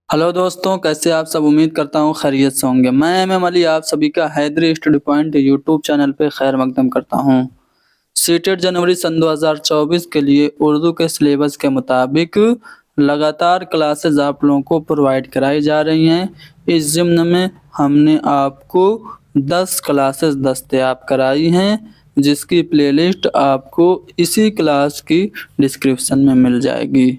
Hello दोस्तों, कैसे आप सब। उम्मीद करता हूँ खैरियत से होंगे। मैं एम अली आप सभी का Haidari study point YouTube channel पे खैर मकदम करता हूँ। सीटेट जनवरी सन 2024 के लिए उर्दू के सिलेबस के मुताबिक लगातार क्लासेस आप लोगों को प्रोवाइड कराई जा रही हैं। इस ज़िम्न में हमने आपको 10 क्लासेस दस्तयाब कराई हैं, जिसकी प्लेलिस्ट आपको इसी क्लास की डिस्क्रिप्शन में मिल जाएगी।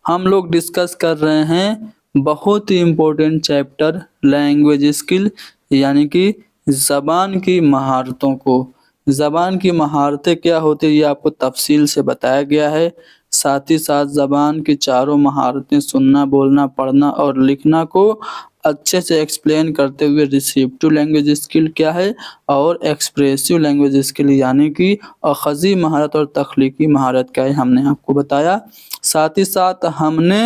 हम लोग डिस्कस कर रहे हैं बहुत ही इम्पोर्टेंट चैप्टर लैंग्वेज स्किल, यानी कि ज़बान की महारतों को। ज़बान की महारतें क्या होती है ये आपको तफसील से बताया गया है। साथ ही साथ ज़बान की चारों महारतें सुनना, बोलना, पढ़ना और लिखना को अच्छे से एक्सप्लेन करते हुए रिसीप्टिव लैंग्वेज स्किल क्या है और एक्सप्रेसिव लैंग्वेज स्किल यानी कि अखज़ी महारत और तख्लीकी महारत क्या है हमने आपको बताया। साथ ही साथ हमने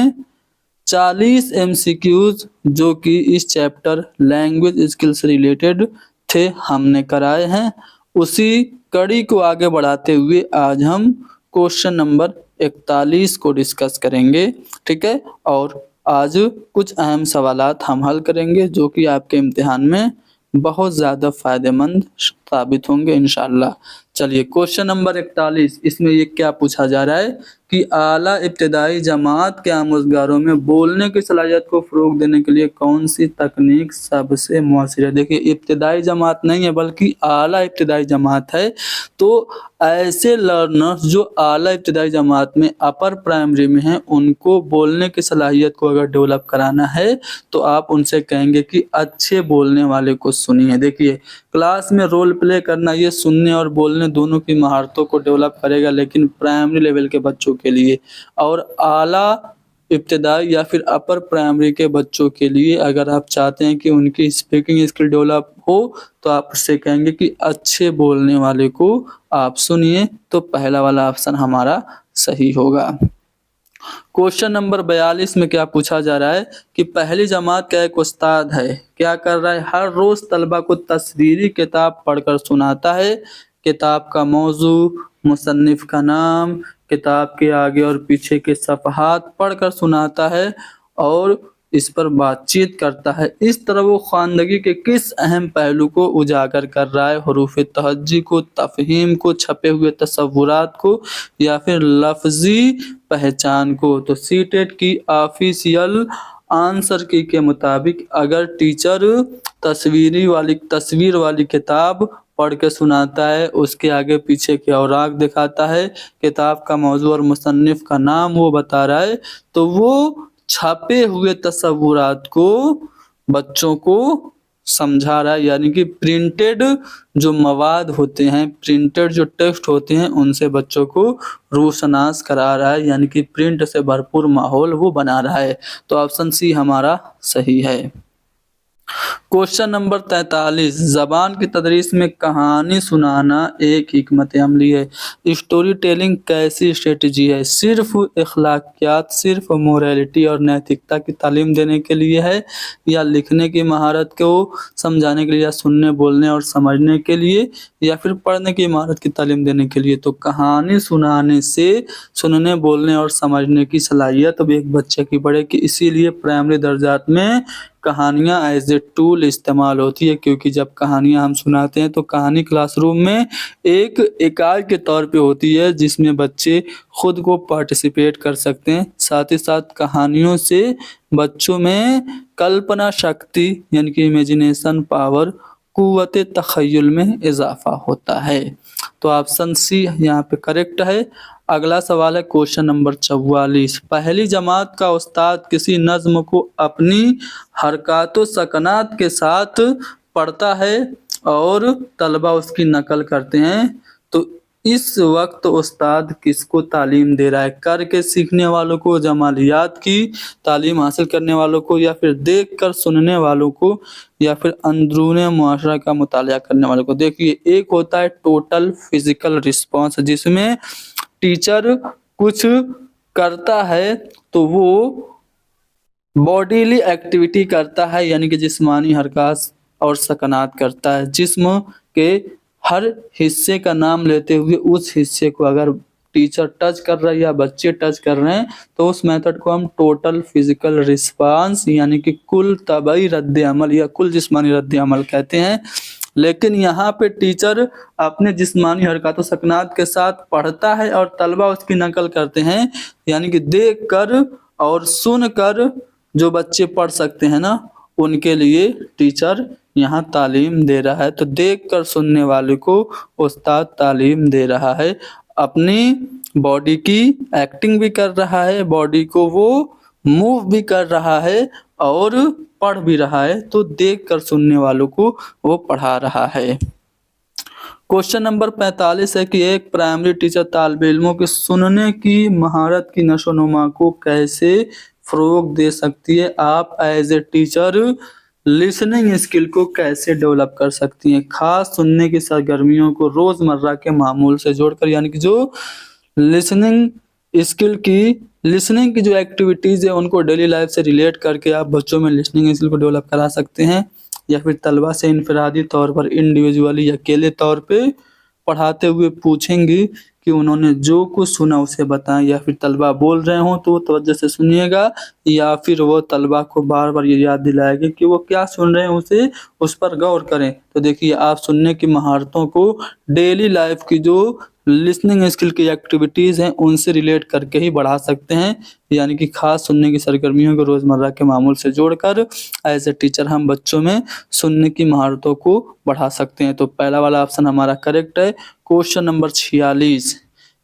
40 MCQs जो कि इस चैप्टर लैंग्वेज स्किल से रिलेटेड थे हमने कराए हैं। उसी कड़ी को आगे बढ़ाते हुए आज हम क्वेश्चन नंबर 41 को डिस्कस करेंगे, ठीक है। और आज कुछ अहम सवालात हम हल करेंगे जो कि आपके इम्तिहान में बहुत ज़्यादा फ़ायदेमंद साबित होंगे इंशाअल्लाह। चलिए क्वेश्चन नंबर 41, इसमें ये क्या पूछा जा रहा है कि आला इब्तदाई जमात के आमोज़गारों में बोलने की सलाहियत को फ़रोग़ देने के लिए कौन सी तकनीक सबसे मुअस्सिर है। देखिए, इब्तदाई जमात नहीं है बल्कि आला इब्तदाई जमात है। तो ऐसे लर्नर्स जो आला इब्तदाई जमात में अपर प्राइमरी में हैं, उनको बोलने की सलाहियत को अगर डेवलप कराना है तो आप उनसे कहेंगे कि अच्छे बोलने वाले को सुनिए। देखिए, क्लास में रोल प्ले करना ये सुनने और बोलने दोनों की महारतों को डेवलप करेगा, लेकिन प्राइमरी लेवल के बच्चों के लिए। और आला इब्तदाई या फिर अपर प्राइमरी के बच्चों के लिए अगर आप चाहते हैं कि उनकी स्पीकिंग स्किल डेवलप हो तो आप उससे कहेंगे कि अच्छे बोलने वाले को आप सुनिए। तो पहला वाला ऑप्शन हमारा सही होगा। क्वेश्चन नंबर 42 में क्या पूछा जा रहा है कि पहली जमात का एक उस्ताद है, क्या कर रहा है, हर रोज़ तलबा को तस्वीरी किताब पढ़कर सुनाता है। किताब का मौजू, मुसन्निफ का नाम, किताब के आगे और पीछे के सफ़हात पढ़कर सुनाता है और इस पर बातचीत करता है। इस तरह वो ख़वानदगी के किस अहम पहलू को उजागर कर रहा है, हुरूफ़ तहज्जी को, तफ़हीम को, छपे हुए तसव्वुरात को या फिर लफ्ज़ी पहचान को। तो सीटेट की ऑफिशियल आंसर की के मुताबिक अगर टीचर तस्वीर वाली किताब पढ़ के सुनाता है, उसके आगे पीछे के औराक दिखाता है, किताब का मौजू और मुसन्निफ का नाम वो बता रहा है, तो वो छपे हुए तसव्वुरात को बच्चों को समझा रहा है। यानी कि प्रिंटेड जो मवाद होते हैं, प्रिंटेड जो टेक्स्ट होते हैं, उनसे बच्चों को रोशनास करा रहा है, यानी कि प्रिंट से भरपूर माहौल वो बना रहा है। तो ऑप्शन सी हमारा सही है। क्वेश्चन नंबर 43, ज़बान की तदरीस में कहानी सुनाना एक हिकमत अमली है। स्टोरी टेलिंग कैसी स्ट्रेटजी है, सिर्फ अखलाकियात, सिर्फ मोरालिटी और नैतिकता की तालीम देने के लिए है, या लिखने की महारत को समझाने के लिए, या सुनने, बोलने और समझने के लिए, या फिर पढ़ने की महारत की तालीम देने के लिए। तो कहानी सुनाने से सुनने, बोलने और समझने की सलाहियत अब एक बच्चे की बढ़ेगी। इसीलिए प्राइमरी दर्जात में कहानियाँ एज ए टूल इस्तेमाल होती है, क्योंकि जब कहानियाँ हम सुनाते हैं तो कहानी क्लासरूम में एक इकाई के तौर पे होती है जिसमें बच्चे खुद को पार्टिसिपेट कर सकते हैं। साथ ही साथ कहानियों से बच्चों में कल्पना शक्ति यानी कि इमेजिनेशन पावर, कुव्वत तख़य्युल में इजाफा होता है। तो ऑप्शन सी यहाँ पे करेक्ट है। अगला सवाल है क्वेश्चन नंबर 44, पहली जमात का उस्ताद किसी नज़्म को अपनी हरकातो सकनात के साथ पढ़ता है और तलबा उसकी नकल करते हैं, तो इस वक्त उस्ताद किसको तालीम दे रहा है, करके सीखने वालों को, जमालियात की तालीम हासिल करने वालों को, या फिर देख कर सुनने वालों को, या फिर अंदरूनी मुआशरा का मुतालिया करने वालों को। देखिए, एक होता है टोटल फिजिकल रिस्पॉन्स, जिसमें टीचर कुछ करता है तो वो बॉडीली एक्टिविटी करता है, यानी कि जिस्मानी हरकत और सकनात करता है। जिस्म के हर हिस्से का नाम लेते हुए उस हिस्से को अगर टीचर टच कर रहा है या बच्चे टच कर रहे हैं तो उस मेथड को हम टोटल फिजिकल रिस्पांस यानी कि कुल तबई रद्द अमल या कुल जिस्मानी रद्द अमल कहते हैं। लेकिन यहाँ पे टीचर अपने जिस्मानी हरकतों सकनात के साथ पढ़ता है और तलबा उसकी नकल करते हैं, यानी कि देख कर और सुन कर जो बच्चे पढ़ सकते हैं ना उनके लिए टीचर यहाँ तालीम दे रहा है। तो देख कर सुनने वाले को उस्ताद तालीम दे रहा है, अपनी बॉडी की एक्टिंग भी कर रहा है, बॉडी को वो मूव भी कर रहा है और पढ़ भी रहा है। तो देख कर सुनने वालों को वो पढ़ा रहा है। क्वेश्चन नंबर 45 है कि एक प्राइमरी टीचर तालिब इल्मों के सुनने की महारत की नशोनुमा को कैसे फरोग दे सकती है। आप as a teacher listening skill को कैसे डेवलप कर सकती हैं। खास सुनने की सरगर्मियों को रोजमर्रा के मामूल से जोड़कर, यानी कि जो लिसनिंग की जो एक्टिविटीज है उनको डेली लाइफ से रिलेट करके आप बच्चों में लिसनिंग स्किल को डेवलप करा सकते हैं, या फिर तलबा से इनफरादी तौर पर इंडिविजुअली या अकेले तौर पे पढ़ाते हुए पूछेंगी कि उन्होंने जो कुछ सुना उसे बताएं, या फिर तलबा बोल रहे हो तो तवज्जो से सुनिएगा, या फिर वो तलबा को बार बार ये याद दिलाएगा कि वो क्या सुन रहे हैं उसे उस पर गौर करें। तो देखिए आप सुनने की महारतों को डेली लाइफ की जो लिसनिंग स्किल की एक्टिविटीज़ हैं उनसे रिलेट करके ही बढ़ा सकते हैं, यानी कि खास सुनने की सरगर्मियों को रोज़मर्रा के मामूल से जोड़कर एज ए टीचर हम बच्चों में सुनने की महारतों को बढ़ा सकते हैं। तो पहला वाला ऑप्शन हमारा करेक्ट है। क्वेश्चन नंबर 46,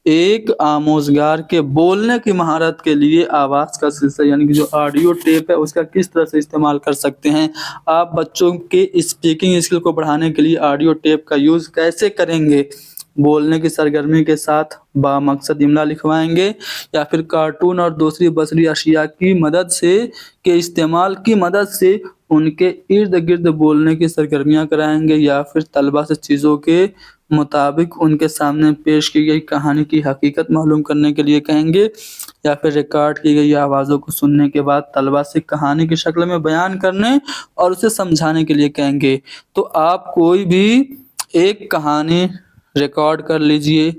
एक आमोजगार के बोलने की महारत के लिए आवाज़ का सिलसिला यानी कि जो ऑडियो टेप है उसका किस तरह से इस्तेमाल कर सकते हैं। आप बच्चों के स्पीकिंग स्किल को बढ़ाने के लिए ऑडियो टेप का यूज़ कैसे करेंगे। बोलने की सरगर्मी के साथ बामकसद इमला लिखवाएंगे, या फिर कार्टून और दूसरी बसरी अशिया की मदद से इस्तेमाल की मदद से उनके इर्द गिर्द बोलने की सरगर्मियाँ कराएंगे, या फिर तलबा से चीज़ों के मुताबिक उनके सामने पेश की गई कहानी की हकीकत मालूम करने के लिए कहेंगे, या फिर रिकॉर्ड की गई आवाज़ों को सुनने के बाद तलबा से कहानी की शक्ल में बयान करने और उसे समझाने के लिए कहेंगे। तो आप कोई भी एक कहानी रिकॉर्ड कर लीजिए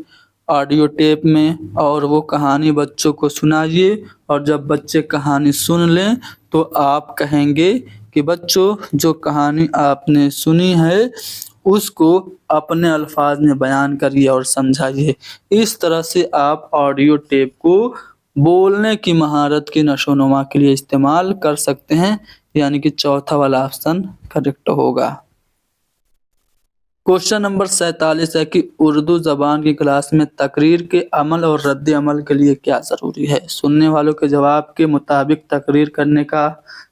ऑडियो टेप में और वो कहानी बच्चों को सुनाइए, और जब बच्चे कहानी सुन लें तो आप कहेंगे कि बच्चों जो कहानी आपने सुनी है उसको अपने अल्फाज में बयान करिए और समझाइए। इस तरह से आप ऑडियो टेप को बोलने की महारत की नशोनुमा के लिए इस्तेमाल कर सकते हैं, यानी कि चौथा वाला ऑप्शन करेक्ट होगा। क्वेश्चन नंबर 47 है कि उर्दू ज़बान की क्लास में तकरीर के अमल और रद्द अमल के लिए क्या ज़रूरी है। सुनने वालों के जवाब के मुताबिक तकरीर करने का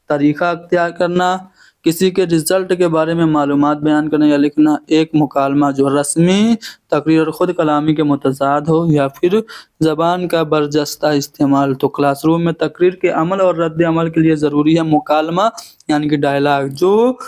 तरीका अख्तियार करना, किसी के रिजल्ट के बारे में मालूमात बयान करना या लिखना, एक मुकालमा जो रस्मी तकरीर और ख़ुद कलामी के मुतज़ाद हो, या फिर ज़बान का बरजस्ता इस्तेमाल। तो क्लासरूम में तकरीर के अमल और रद्द अमल के लिए ज़रूरी है मुकालमा यानी कि डायलॉग जो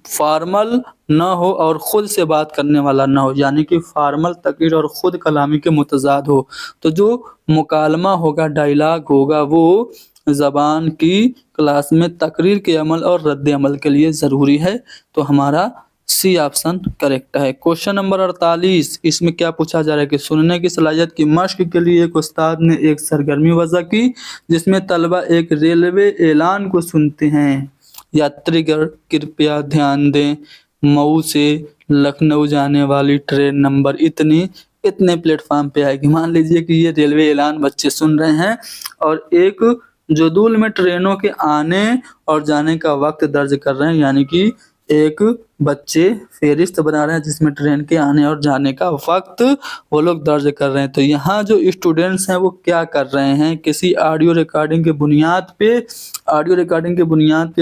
फॉर्मल ना हो और ख़ुद से बात करने वाला ना हो, यानी कि फॉर्मल तकरीर और ख़ुद कलामी के मुतज़ाद हो। तो जो मुकालमा होगा डायलॉग होगा वो ज़बान की क्लास में तकरीर के अमल और रद्द अमल के लिए ज़रूरी है। तो हमारा सी ऑप्शन करेक्ट है। क्वेश्चन नंबर 48, इसमें क्या पूछा जा रहा है कि सुनने की सलाहियत की मश्क के लिए एक उस्ताद ने एक सरगर्मी वज़ा की जिसमें तलबा एक रेलवे ऐलान को सुनते हैं। यात्रीगण कृपया ध्यान दें, मऊ से लखनऊ जाने वाली ट्रेन नंबर इतने प्लेटफार्म पे आएगी। मान लीजिए कि ये रेलवे ऐलान बच्चे सुन रहे हैं और एक जदूल में ट्रेनों के आने और जाने का वक्त दर्ज कर रहे हैं, यानी कि एक बच्चे फेरिस्त बना रहे हैं जिसमें ट्रेन के आने और जाने का वक्त वो लोग दर्ज कर रहे हैं। तो यहाँ जो स्टूडेंट्स हैं वो क्या कर रहे हैं, किसी ऑडियो रिकॉर्डिंग के बुनियाद पे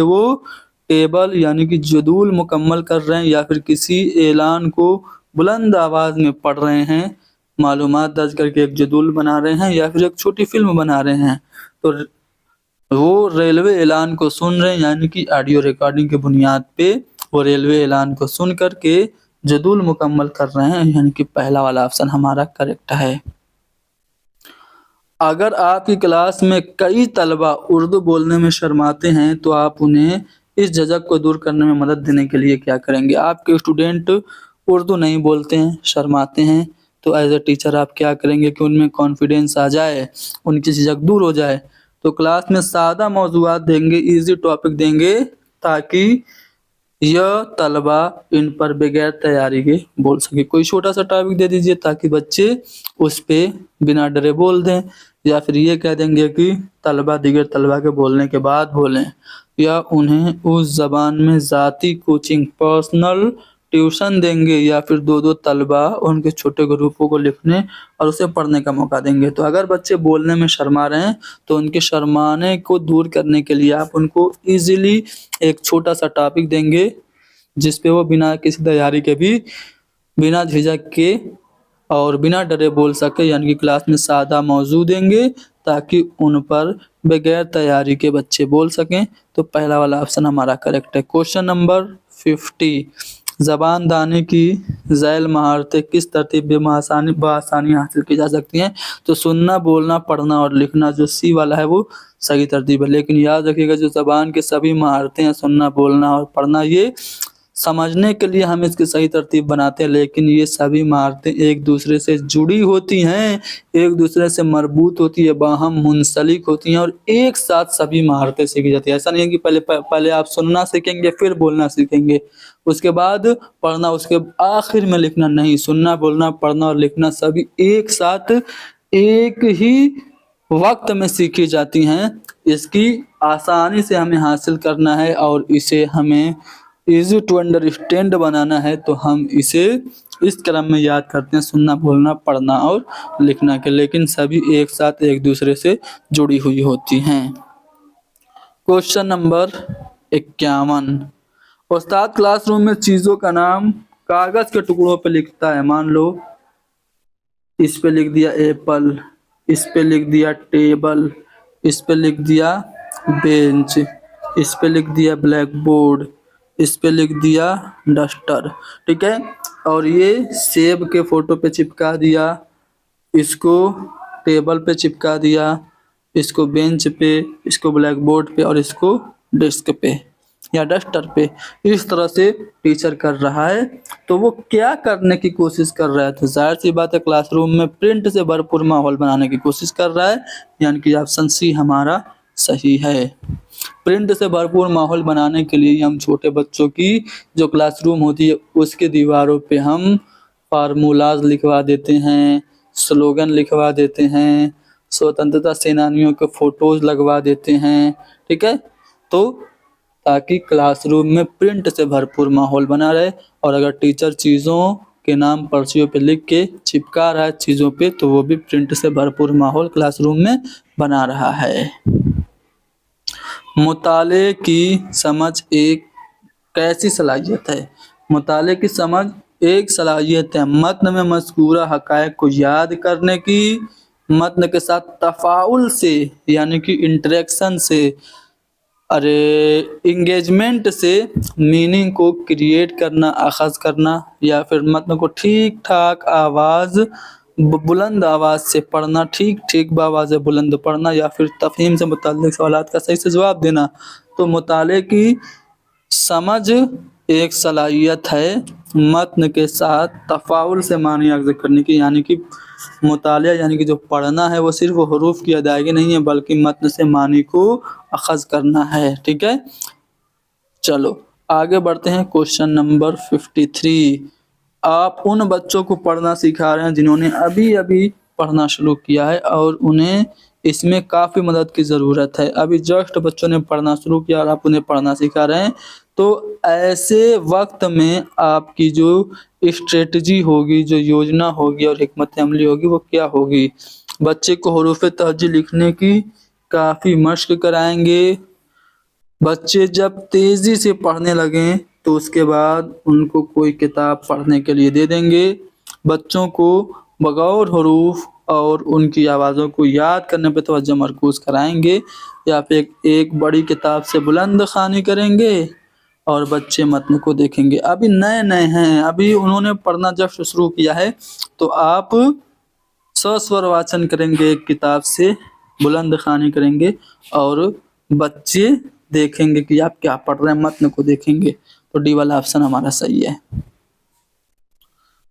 वो टेबल यानी कि जदूल मुकम्मल कर रहे हैं, या फिर किसी ऐलान को बुलंद आवाज़ में पढ़ रहे हैं, मालूमात दर्ज करके एक जदूल बना रहे हैं, या फिर एक छोटी फिल्म बना रहे हैं। तो वो रेलवे ऐलान को सुन रहे हैं, यानी कि ऑडियो रिकॉर्डिंग के बुनियाद पे वो रेलवे ऐलान को सुन करके जदूल मुकम्मल कर रहे हैं, यानी कि पहला वाला ऑप्शन हमारा करेक्ट है। अगर आपकी क्लास में कई तलबा उर्दू बोलने में शर्माते हैं तो आप उन्हें इस झिझक को दूर करने में मदद देने के लिए क्या करेंगे। आपके स्टूडेंट उर्दू नहीं बोलते हैं, शर्माते हैं, तो एज ए टीचर आप क्या करेंगे कि उनमें कॉन्फिडेंस आ जाए, उनकी झिझक दूर हो जाए। तो क्लास में सादा मौजूआत देंगे, इजी टॉपिक देंगे, ताकि यह तलबा इन पर बगैर तैयारी के बोल सके। कोई छोटा सा टॉपिक दे दीजिए ताकि बच्चे उस पे बिना डरे बोल दें, या फिर ये कह देंगे कि तलबा दीगर तलबा के बोलने के बाद बोलें, या उन्हें उस ज़बान में ज़ाती कोचिंग पर्सनल ट्यूशन देंगे, या फिर दो दो तलबा उनके छोटे ग्रुपों को लिखने और उसे पढ़ने का मौका देंगे। तो अगर बच्चे बोलने में शर्मा रहे हैं तो उनके शर्माने को दूर करने के लिए आप उनको इजीली एक छोटा सा टॉपिक देंगे जिस पे वो बिना किसी तैयारी के भी, बिना झिझक के और बिना डरे बोल सके, यानी कि क्लास में सादा मौजू देंगे ताकि उन पर बगैर तैयारी के बच्चे बोल सकें। तो पहला वाला ऑप्शन हमारा करेक्ट है। क्वेश्चन नंबर 50, ज़बान दानी की ज़ैल महारतें किस तरतीब में बआसानी हासिल की जा सकती हैं? तो सुनना, बोलना, पढ़ना और लिखना, जो सी वाला है वो सही तरतीब है। लेकिन याद रखिएगा जो ज़बान के सभी महारतें हैं, सुनना, बोलना और पढ़ना, ये समझने के लिए हम इसकी सही तरतीब बनाते हैं, लेकिन ये सभी महारतें एक दूसरे से जुड़ी होती हैं, एक दूसरे से मरबूत होती है, बाहम मुंसलिक होती हैं और एक साथ सभी महारतें सीखी जाती है। ऐसा नहीं है कि पहले आप सुनना सीखेंगे फिर बोलना सीखेंगे, उसके बाद पढ़ना, उसके आखिर में लिखना नहीं। सुनना, बोलना, पढ़ना और लिखना सभी एक साथ एक ही वक्त में सीखी जाती हैं। इसकी आसानी से हमें हासिल करना है और इसे हमें इजी टू अंडरस्टैंड बनाना है, तो हम इसे इस क्रम में याद करते हैं, सुनना, बोलना, पढ़ना और लिखना के, लेकिन सभी एक साथ एक दूसरे से जुड़ी हुई होती हैं। क्वेश्चन नंबर 51, उस्ताद क्लासरूम में चीज़ों का नाम कागज़ के टुकड़ों पे लिखता है। मान लो इस पे लिख दिया एप्पल, इस पे लिख दिया टेबल, इस पे लिख दिया बेंच, इस पे लिख दिया ब्लैक बोर्ड, इस पे लिख दिया डस्टर, ठीक है। और ये सेब के फोटो पे चिपका दिया, इसको टेबल पे चिपका दिया, इसको बेंच पे, इसको ब्लैक बोर्ड पे और इसको डेस्क पे या डस्टर पे। इस तरह से टीचर कर रहा है, तो वो क्या करने की कोशिश कर रहा है? तो जाहिर सी बात है क्लासरूम में प्रिंट से भरपूर माहौल बनाने की कोशिश कर रहा है, यानी कि ऑप्शन सी हमारा सही है। प्रिंट से भरपूर माहौल बनाने के लिए हम छोटे बच्चों की जो क्लासरूम होती है उसके दीवारों पे हम फार्मूलाज लिखवा देते हैं, स्लोगन लिखवा देते हैं, स्वतंत्रता सेनानियों के फोटोज लगवा देते हैं, ठीक है। तो ताकि क्लासरूम में प्रिंट से भरपूर माहौल बना रहे, और अगर टीचर चीज़ों के नाम पर्चियों पे लिख के चिपका रहा है चीज़ों पे, तो वो भी प्रिंट से भरपूर माहौल क्लासरूम में बना रहा है। मुताले की समझ एक कैसी सलाहियत है? मुताले की समझ एक सलाहियत है मतन में मज़कूरा हक़ाइक़ को याद करने की, मतन के साथ तफ़ाउल से यानी कि इंटरेक्शन से, इंगेजमेंट से मीनिंग को क्रिएट करना, अख़ज़ करना, या फिर मतन को ठीक ठाक आवाज़ बुलंद आवाज़ से पढ़ना, ठीक ठीक बआवाज़ बुलंद पढ़ना, या फिर तफ़हीम से मुताल्लिक़ सवालात का सही से जवाब देना। तो मुताले की समझ एक सलाहियत है मतन के साथ तफ़ाउल से मानी अख़ज़ करने की, यानी कि मुतालिया यानी कि जो पढ़ना है वो सिर्फ हरूफ की अदायगी नहीं है बल्कि मतन से मानी को अख़ज़ करना है, ठीक है। चलो आगे बढ़ते हैं। क्वेश्चन नंबर 53, आप उन बच्चों को पढ़ना सिखा रहे हैं जिन्होंने अभी अभी पढ़ना शुरू किया है और उन्हें इसमें काफ़ी मदद की ज़रूरत है। अभी जस्ट बच्चों ने पढ़ना शुरू किया और आप उन्हें पढ़ना सिखा रहे हैं, तो ऐसे वक्त में आपकी जो स्ट्रेटजी होगी, जो योजना होगी और हिकमत अमली होगी वो क्या होगी? बच्चे को हरूफ तहज्जी लिखने की काफ़ी मश्क कराएंगे। बच्चे जब तेज़ी से पढ़ने लगें तो उसके बाद उनको कोई किताब पढ़ने के लिए दे देंगे। बच्चों को बगौर हरूफ और उनकी आवाज़ों को याद करने पर तवज्जो मरकूज़ कराएंगे, या फिर एक बड़ी किताब से बुलंद ख़वानी करेंगे और बच्चे मतन को देखेंगे। अभी नए नए हैं, अभी उन्होंने पढ़ना जब शुरू किया है, तो आप सस्वर वाचन करेंगे, एक किताब से बुलंद ख़वानी करेंगे और बच्चे देखेंगे कि आप क्या पढ़ रहे हैं, मतन को देखेंगे। तो डी वाला ऑप्शन हमारा सही है।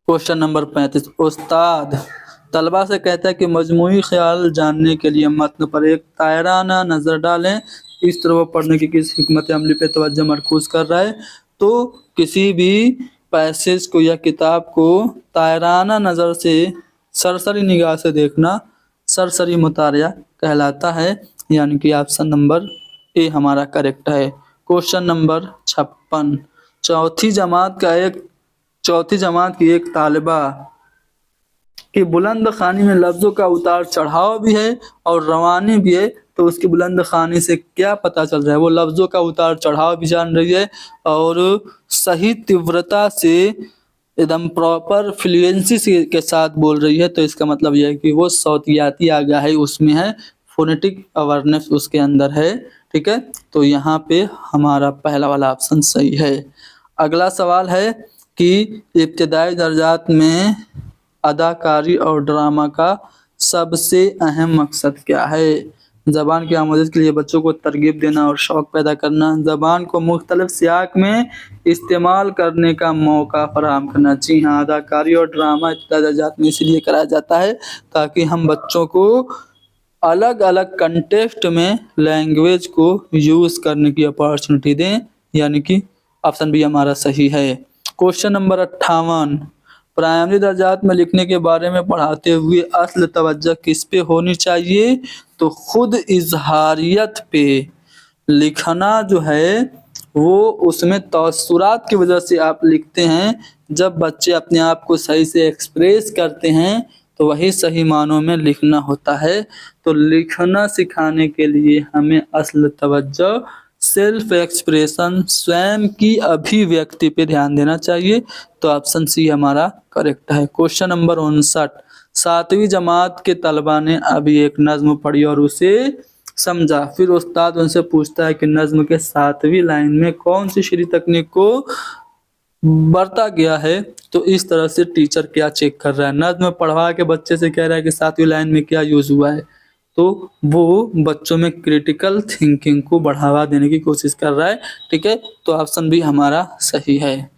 क्वेश्चन नंबर 35, उस्ताद तलबा से कहता है कि मजमूई ख्याल जानने के लिए मतन पर एक तायराना नज़र डालें। इस तरह वो पढ़ने की किस हिकमत अमली पे तवज्जो मरकूज कर रहा है। तो किसी भी पैसेज को या किताब को तायराना नज़र से, सरसरी निगाह से देखना सरसरी मुतारिया कहलाता है, यानी कि ऑप्शन नंबर ए हमारा करेक्ट है। क्वेश्चन नंबर 56, चौथी जमात की एक तालिबा कि बुलंद खानी में लफ्ज़ों का उतार चढ़ाव भी है और रवानी भी है, तो उसकी बुलंद खानी से क्या पता चल रहा है? वो लफ्ज़ों का उतार चढ़ाव भी जान रही है और सही तीव्रता से एकदम प्रॉपर फ्लुएंसी के साथ बोल रही है। तो इसका मतलब यह है कि वो सौतियाती आगाही उसमें है, फोनेटिक अवेयरनेस उसके अंदर है। ठीक है, तो यहाँ पे हमारा पहला वाला ऑप्शन सही है। अगला सवाल है कि इब्तिदाई दर्जात में अदाकारी और ड्रामा का सबसे अहम मकसद क्या है? ज़बान की आमोज़श के लिए बच्चों को तरगीब देना और शौक़ पैदा करना, ज़बान को मुख्तलिफ सियाक में इस्तेमाल करने का मौका फराहम करना। जी हाँ, अदाकारी और ड्रामा इब्तिदाई दर्जात में इसीलिए कराया जाता है ताकि हम बच्चों को अलग अलग कंटेक्स्ट में लैंग्वेज को यूज़ करने की अपॉर्चुनिटी दें, यानी कि ऑप्शन बी हमारा सही है। क्वेश्चन नंबर 58, प्राइमरी दर्जात में लिखने के बारे में पढ़ाते हुए असल तवज्जो किस पे होनी चाहिए? तो खुद इजहारियत पे। लिखना जो है वो उसमें तअस्सुरात की वजह से आप लिखते हैं। जब बच्चे अपने आप को सही से एक्सप्रेस करते हैं तो वही सही मानों में लिखना होता है। तो लिखना सिखाने के लिए हमें असल तवज्जो सेल्फ एक्सप्रेशन, स्वयं की अभिव्यक्ति पे ध्यान देना चाहिए। तो ऑप्शन सी हमारा करेक्ट है। क्वेश्चन नंबर 59, 7वीं जमात के तलबा ने अभी एक नज्म पढ़ी और उसे समझा। फिर उस्ताद उनसे पूछता है कि नज्म के 7वीं लाइन में कौन सी शरी तकनीक को बरता गया है? तो इस तरह से टीचर क्या चेक कर रहा है? नज्म पढ़वा के बच्चे से कह रहा है कि 7वीं लाइन में क्या यूज़ हुआ है, तो वो बच्चों में क्रिटिकल थिंकिंग को बढ़ावा देने की कोशिश कर रहा है। ठीक है, तो ऑप्शन बी हमारा सही है।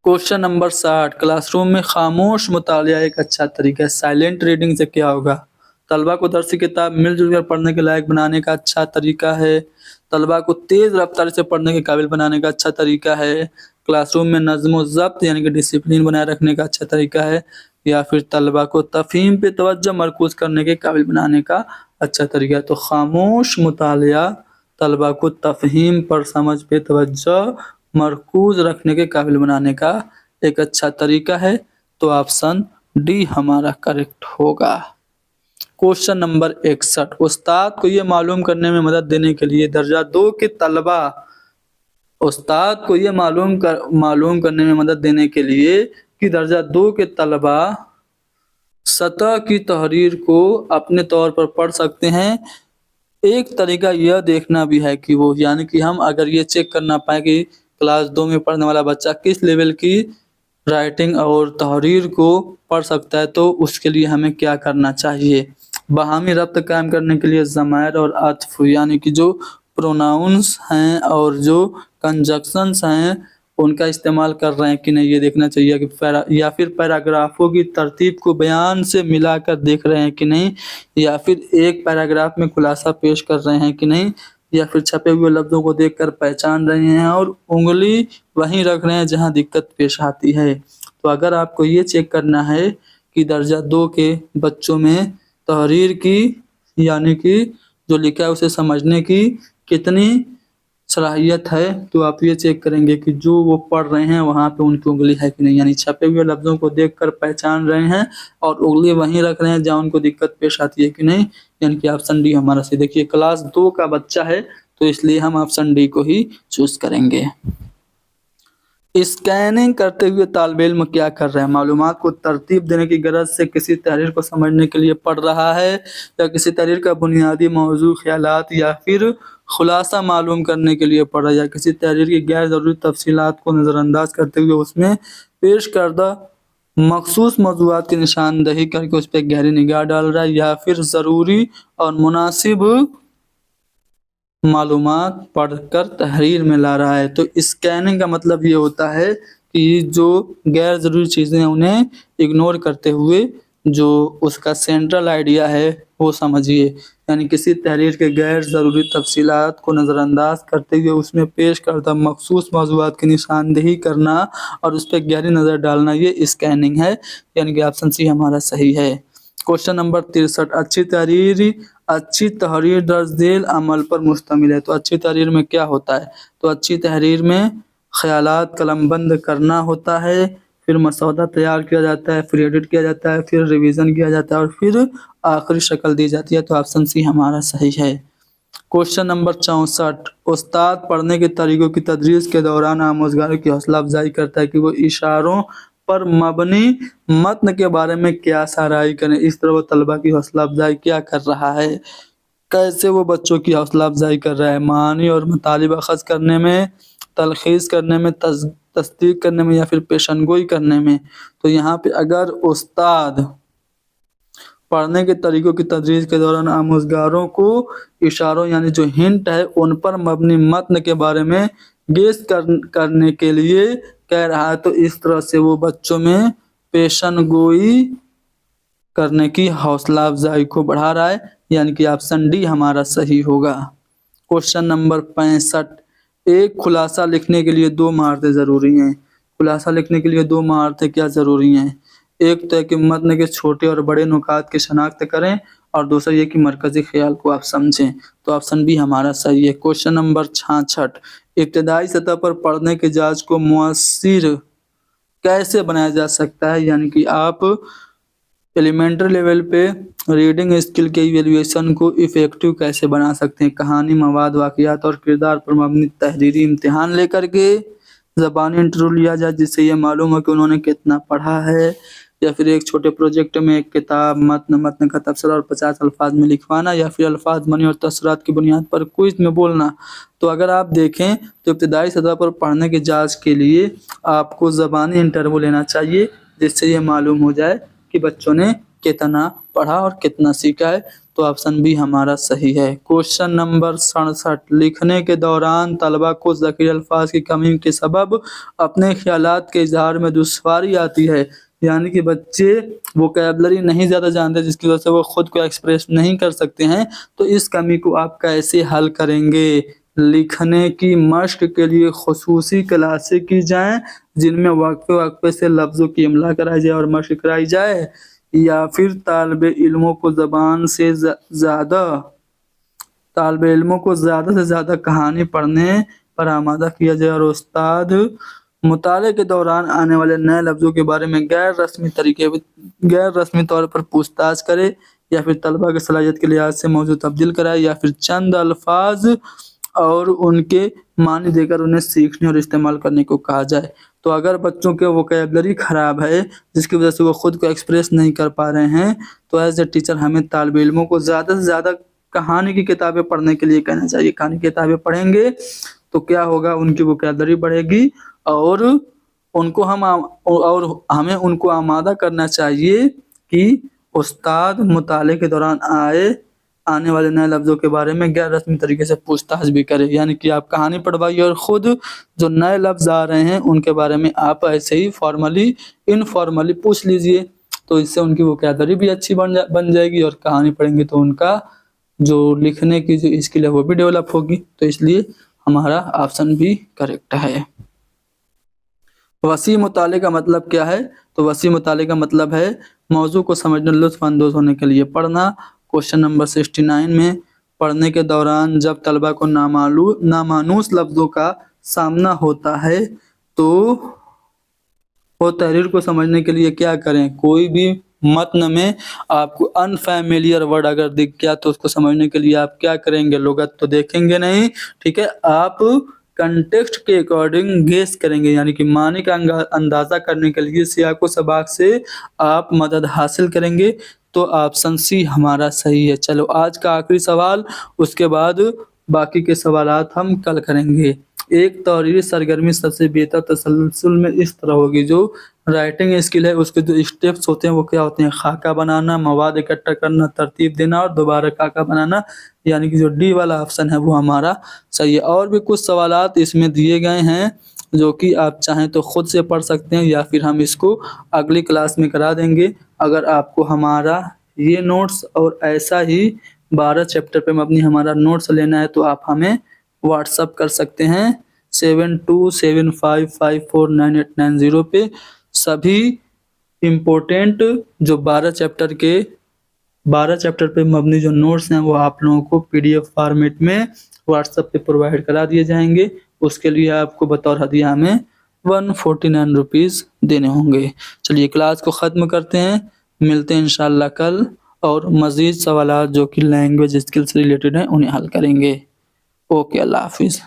क्वेश्चन नंबर 60, क्लासरूम में खामोश मुतालिया एक अच्छा तरीका है। साइलेंट रीडिंग से क्या होगा? तलबा को दर्सी किताब मिलजुल कर पढ़ने के लायक बनाने का अच्छा तरीका है, तलबा को तेज़ रफ्तार से पढ़ने के काबिल बनाने का अच्छा तरीका है, क्लासरूम में नज़्म व ज़ब्त यानी कि डिसिप्लिन बनाए रखने का अच्छा तरीका है, या फिर तलबा को तफ़हीम पे तवज्जो मरकूज करने के काबिल बनाने का अच्छा तरीका है। तो खामोश मुतालिया तलबा को तफ़हीम पर समझ पे तवज्जो मरकूज रखने के काबिल बनाने का एक अच्छा तरीका है। तो ऑप्शन डी हमारा करेक्ट होगा। क्वेश्चन नंबर 61, उस्ताद को ये मालूम करने में मदद देने के लिए दर्जा 2 के तलबा, उस्ताद को ये मालूम करने में मदद देने के लिए कि दर्जा 2 के तलबा सतह की तहरीर को अपने तौर पर पढ़ सकते हैं। एक तरीका यह देखना भी है कि वो, यानी कि हम अगर ये चेक करना पाए कि क्लास 2 में पढ़ने वाला बच्चा किस लेवल की राइटिंग और तहरीर को पढ़ सकता है, तो उसके लिए हमें क्या करना चाहिए? बहामी रब्त कायम करने के लिए ज़मायर और अत्फ यानी कि जो प्रोनाउंस हैं और जो कंजक्शंस हैं उनका इस्तेमाल कर रहे हैं कि नहीं, ये देखना चाहिए कि या फिर पैराग्राफों की तरतीब को बयान से मिलाकर देख रहे हैं कि नहीं, या फिर एक पैराग्राफ में खुलासा पेश कर रहे हैं कि नहीं, या फिर छपे हुए लफ्ज़ों को देखकर पहचान रहे हैं और उंगली वहीं रख रहे हैं जहां दिक्कत पेश आती है। तो अगर आपको ये चेक करना है कि दर्जा 2 के बच्चों में तहरीर की यानी कि जो लिखा है उसे समझने की कितनी सलाहियत है, तो आप ये चेक करेंगे कि जो वो पढ़ रहे हैं वहाँ पे उनकी उंगली है कि नहीं, यानी छपे हुए लफ्ज़ों को देखकर पहचान रहे हैं और उंगली वहीं रख रहे हैं जहाँ उनको दिक्कत पेश आती है कि नहीं, यानी कि ऑप्शन डी हमारा सही। देखिए क्लास 2 का बच्चा है तो इसलिए हम ऑप्शन डी को ही चूज करेंगे। स्कैनिंग करते हुए तालिब इल्म क्या कर रहे हैं? मालूमात को तरतीब देने की गरज से किसी तहरीर को समझने के लिए पढ़ रहा है, या किसी तहरीर का बुनियादी मौजू ख्यालात या फिर खुलासा मालूम करने के लिए पढ़ रहा है, या किसी तहरीर की गैर ज़रूरी तफसीलात को नज़रअंदाज करते हुए उसमें पेश करदा मखसूस मौज़ूआत की निशानदही करके उस पर गहरी निगाह डाल रहा है, या फिर ज़रूरी और मुनासिब मालूमात पढ़कर तहरीर में ला रहा है। तो स्कैनिंग का मतलब ये होता है कि जो गैर ज़रूरी चीज़ें हैं उन्हें इग्नोर करते हुए जो उसका सेंट्रल आइडिया है वो समझिए। यानी किसी तहरीर के गैर ज़रूरी तफसीलात को नज़रअंदाज करते हुए उसमें पेश करदा मखसूस मौज़ूआत की निशानदेही करना और उस पर गहरी नज़र डालना, ये स्कैनिंग है। यानी कि ऑप्शन सी हमारा सही है। क्वेश्चन नंबर 63, अच्छी तहरीर दर्ज झेल अमल पर मुश्तमिल है। तो अच्छी तहरीर में क्या होता है? तो अच्छी तहरीर में ख़यालात कलमबंद करना होता है, फिर मसौदा तैयार किया जाता है, फिर एडिट किया जाता है, फिर रिवीजन किया जाता है और फिर आखिरी शक्ल दी जाती है। तो ऑप्शन सी हमारा सही है। क्वेश्चन नंबर 64, उस्ताद पढ़ने के तरीकों की तदरीस के दौरान आमोज़गारों की हौसला अफजाई करता है कि वो इशारों पर मबनी मतन के बारे में क्या साराई करें। इस तरह वो तलबा की हौसला अफजाई क्या कर रहा है, कैसे वो बच्चों की हौसला अफजाई कर रहा है, मानी और मतलब अखज़ करने में, तलखीस करने में, तस्दीक करने में या फिर पेशनगोई करने में। तो यहाँ पे अगर उस्ताद पढ़ने के तरीकों की तदरीस के दौरान आमोज़गारों को इशारों यानी जो हिंट है उन पर मबनी मतन के बारे में गेस करने के लिए कह रहा है, तो इस तरह से वो बच्चों में पेशन गोई करने की हौसला अफजाई को बढ़ा रहा है। यानी कि ऑप्शन डी हमारा सही होगा। क्वेश्चन नंबर 65, एक खुलासा लिखने के लिए 2 महारतें ज़रूरी हैं। खुलासा लिखने के लिए 2 महारतें क्या ज़रूरी हैं? एक तो है कि मतन के छोटे और बड़े नुकात की शनाख्त करें और दूसरा ये कि मरकज़ी ख्याल को आप समझें। तो ऑप्शन बी हमारा सही है। क्वेश्चन नंबर 66, इब्तदाई सतह पर पढ़ने के जाँच को मुअस्सिर कैसे बनाया जा सकता है? यानी कि आप एलिमेंट्री लेवल पे रीडिंग स्किल के इवेल्युएशन को इफ़ेक्टिव कैसे बना सकते हैं? कहानी, मवाद, वाक़ियात और किरदार पर मबनी तहरीरी इम्तिहान लेकर के ज़बानी इंटरव्यू लिया जाए जिससे ये मालूम हो कि उन्होंने कितना पढ़ा है, या फिर एक छोटे प्रोजेक्ट में एक किताब, मतन का तबसरा और 50 अल्फाज में लिखवाना, या फिर अल्फाज, मनी और तसरात की बुनियाद पर क्विज़ में बोलना। तो अगर आप देखें तो इब्तदाई सतह पर पढ़ने की जाँच के लिए आपको ज़बानी इंटरव्यू लेना चाहिए जिससे ये मालूम हो जाए कि बच्चों ने कितना पढ़ा और कितना सीखा है। तो ऑप्शन बी हमारा सही है। क्वेश्चन नंबर 67, लिखने के दौरान तलबा को ज़ख़ीर अल्फाज की कमी के सबब अपने ख़यालात के इज़हार में दुश्वारी आती है। यानी कि बच्चे वोकैबुलरी नहीं ज़्यादा जानते जिसकी वजह से वो ख़ुद को एक्सप्रेस नहीं कर सकते हैं। तो इस कमी को आप कैसे हल करेंगे? लिखने की मश्क के लिए ख़ुसूसी क्लासें की जाएँ जिनमें वक्फ़े से लफ्ज़ों की इमला कराई जाए और मश्क कराई जाए, या फिर तालिबे इल्मों को ज़्यादा से ज़्यादा कहानी पढ़ने पर आमादा किया जाए और उस्ताद मुताले के दौरान आने वाले नए लफ्ज़ों के बारे में गैर रस्मी तौर पर पूछताछ करे, या फिर तलबा की सलाहियत के लिहाज से मौजूद तब्दील कराए, या फिर चंद अल्फाज और उनके मानी देकर उन्हें सीखने और इस्तेमाल करने को कहा जाए। तो अगर बच्चों के वोकैबुलरी ख़राब है जिसकी वजह से वो ख़ुद को एक्सप्रेस नहीं कर पा रहे हैं, तो एज ए टीचर हमें तालिबे इल्मों को ज़्यादा से ज़्यादा कहानी की किताबें पढ़ने के लिए कहना चाहिए। कहानी की किताबें पढ़ेंगे तो क्या होगा, उनकी वोकैबुलरी बढ़ेगी और हमें उनको आमादा करना चाहिए कि उस्ताद मुताले के दौरान आने वाले नए लफ्ज़ों के बारे में गैर रस्मी तरीके से पूछताछ भी करें। यानी कि आप कहानी पढ़वाइए और ख़ुद जो नए लफ्ज़ आ रहे हैं उनके बारे में आप ऐसे ही इनफॉर्मली पूछ लीजिए। तो इससे उनकी वोकैबुलरी भी अच्छी बन जाएगी और कहानी पढ़ेंगे तो उनका जो लिखने की जो स्किल है वो भी डेवलप होगी। तो इसलिए हमारा ऑप्शन भी करेक्ट है। वसी मुताले का मतलब क्या है? तो वसी मुताले का मतलब है मौजू को समझने, लुत्फ़ अंदोज़ होने के लिए पढ़ना। क्वेश्चन नंबर 69 में पढ़ने के दौरान जब तलबा को नामानूस लफ्ज़ों का सामना होता है तो वो तहरीर को समझने के लिए क्या करें? कोई भी मतन में आपको अनफैमिलियर वर्ड अगर दिख गया तो उसको समझने के लिए आप क्या करेंगे? लुगत तो देखेंगे नहीं, ठीक है, आप कंटेक्स्ट के अकॉर्डिंग गेस करेंगे। यानी कि मानी का अंदाज़ा करने के लिए सियाक़ व सबाक़ से आप मदद हासिल करेंगे। तो ऑप्शन सी हमारा सही है। चलो आज का आखिरी सवाल, उसके बाद बाकी के सवालात हम कल करेंगे। एक तहरीरी सरगर्मी सबसे बेहतर तसलसल में इस तरह होगी, जो राइटिंग स्किल है उसके जो स्टेप्स होते हैं वो क्या होते हैं? खाका बनाना, मवाद इकट्ठा करना, तरतीब देना और दोबारा खाका बनाना। यानी कि जो डी वाला ऑप्शन है वो हमारा सही है। और भी कुछ सवालात इसमें दिए गए हैं جو کہ آپ چاہیں تو خود سے پڑھ سکتے ہیں یا پھر ہم اس کو اگلی کلاس میں کرا دیں گے۔ اگر آپ کو ہمارا یہ نوٹس اور ایسا ہی 12 چیپٹر پہ مبنی ہمارا نوٹس لینا ہے تو آپ ہمیں واٹس اپ کر سکتے ہیں 7275549890 پہ۔ سبھی امپورٹنٹ جو 12 چیپٹر پہ مبنی جو نوٹس ہیں وہ آپ لوگوں کو PDF فارمیٹ میں واٹس ایپ پہ پرووائڈ کرا دیے جائیں گے۔ اس کے لیے آپ کو بطور ہدیہ ہمیں 149 روپیز دینے ہوں گے۔ چلیے کلاس کو ختم کرتے ہیں، ملتے ہیں انشاءاللہ کل، اور مزید سوالات جو کہ لینگویج اسکل سے ریلیٹڈ ہیں انہیں حل کریں گے۔ اوکے، اللہ حافظ۔